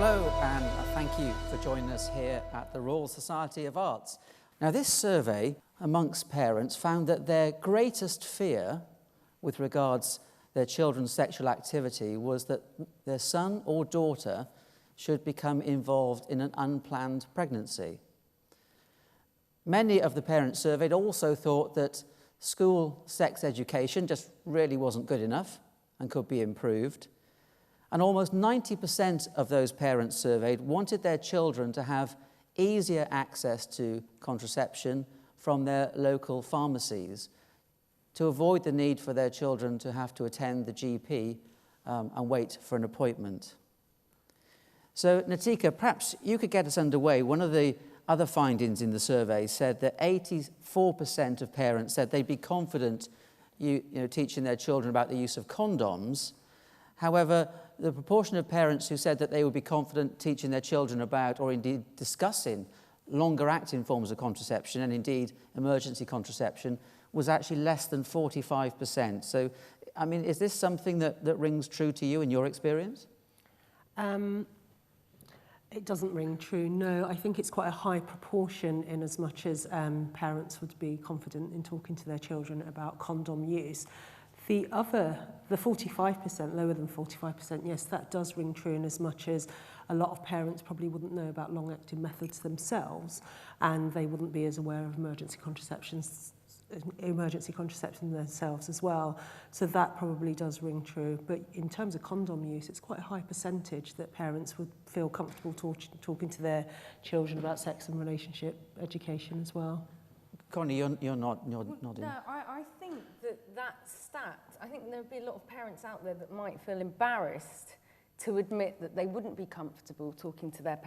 Hello, and thank you for joining us here at the Royal Society of Arts. Now, this survey amongst parents found that their greatest fear with regards their children's sexual activity was that their son or daughter should become involved in an unplanned pregnancy. Many of the parents surveyed also thought that school sex education just really wasn't good enough and could be improved. And almost 90% of those parents surveyed wanted their children to have easier access to contraception from their local pharmacies to avoid the need for their children to have to attend the GP and wait for an appointment. So, Natika, perhaps you could get us underway. One of the other findings in the survey said that 84% of parents said they'd be confident teaching their children about the use of condoms. However, the proportion of parents who said that they would be confident teaching their children about, or indeed discussing, longer-acting forms of contraception and indeed emergency contraception was actually less than 45%. So, I mean, is this something that rings true to you in your experience? It doesn't ring true, no. I think it's quite a high proportion in as much as parents would be confident in talking to their children about condom use. The 45%, lower than 45%, yes, that does ring true in as much as a lot of parents probably wouldn't know about long-acting methods themselves, and they wouldn't be as aware of emergency contraception themselves as well. So that probably does ring true. But in terms of condom use, it's quite a high percentage that parents would feel comfortable talking to their children about sex and relationship education as well. Connie, you're nodding. No, I think that stat, I think there'd be a lot of parents out there that might feel embarrassed to admit that they wouldn't be comfortable talking to their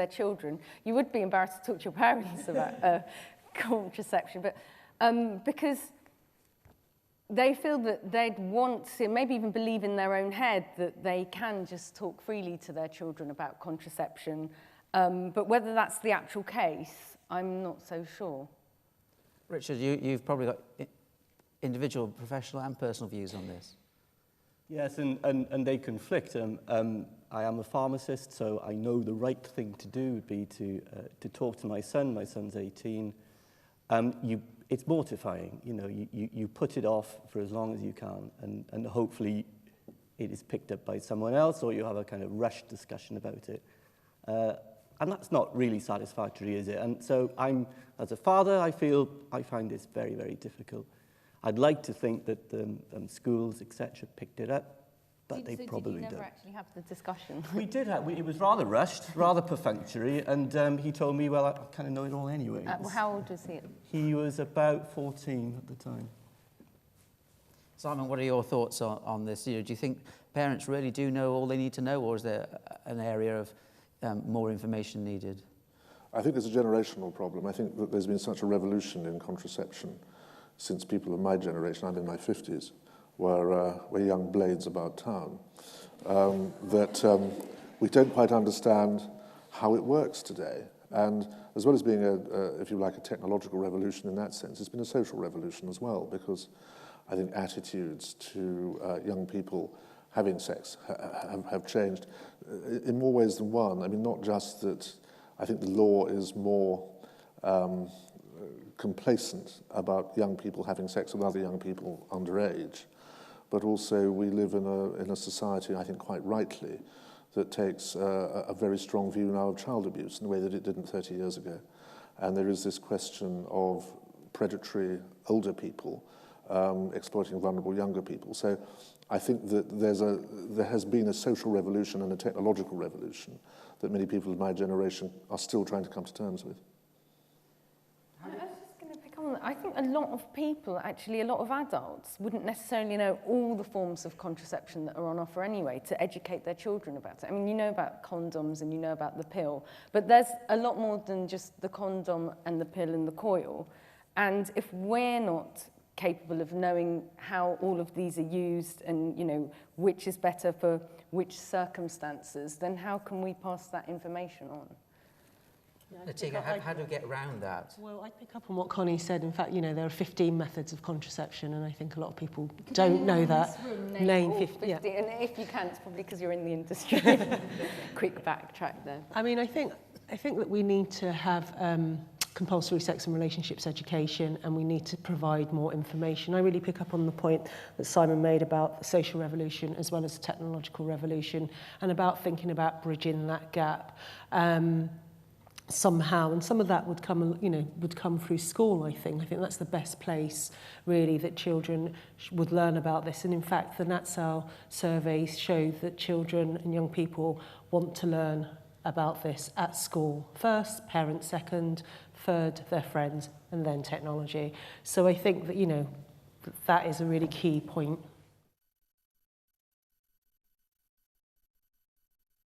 children. You would be embarrassed to talk to your parents about contraception, but because they feel that they'd want to, maybe even believe in their own head that they can just talk freely to their children about contraception, but whether that's the actual case, I'm not so sure. Richard, you've probably got individual, professional and personal views on this. Yes, and they conflict. I am a pharmacist, so I know the right thing to do would be to talk to my son. My son's 18. It's mortifying, you put it off for as long as you can, and hopefully it is picked up by someone else, or you have a kind of rushed discussion about it. And that's not really satisfactory, is it? And so as a father, I find this very, very difficult. I'd like to think that schools, etc., picked it up, but they probably don't. Did you never actually have the discussion? We did have. It was rather rushed, rather perfunctory, and he told me, well, I kind of know it all anyway. Well, how old was he? He was about 14 at the time. Simon, what are your thoughts on this? Do you think parents really do know all they need to know, or is there an area of more information needed? I think it's a generational problem. I think that there's been such a revolution in contraception since people of my generation, I'm in my 50s, were young blades about town, that we don't quite understand how it works today. And as well as being, if you like, a technological revolution in that sense, it's been a social revolution as well, because I think attitudes to young people having sex have changed in more ways than one. I mean, not just that I think the law is more complacent about young people having sex with other young people underage, but also we live in a society, I think quite rightly, that takes a very strong view now of child abuse in a way that it didn't 30 years ago. And there is this question of predatory older people exploiting vulnerable younger people. So I think that there has been a social revolution and a technological revolution that many people of my generation are still trying to come to terms with. I was just going to pick on that. I think a lot of people, actually a lot of adults, wouldn't necessarily know all the forms of contraception that are on offer anyway, to educate their children about it. I mean, you know about condoms and you know about the pill, but there's a lot more than just the condom and the pill and the coil. And if we're not capable of knowing how all of these are used and, which is better for which circumstances, then how can we pass that information on? Natika, how do we get around that? Well, I pick up on what Connie said. In fact, you know, there are 15 methods of contraception, and I think a lot of people don't know that. Name 50. Yeah. And if you can, it's probably because you're in the industry. Quick backtrack there. I mean, I think that we need to have compulsory sex and relationships education, and we need to provide more information. I really pick up on the point that Simon made about the social revolution as well as the technological revolution, and about thinking about bridging that gap. Somehow, and some of that would come through school. I think that's the best place really that children would learn about this. And in fact, the NatSal surveys show that children and young people want to learn about this at school first, parents second, third their friends, and then technology. So I think that that is a really key point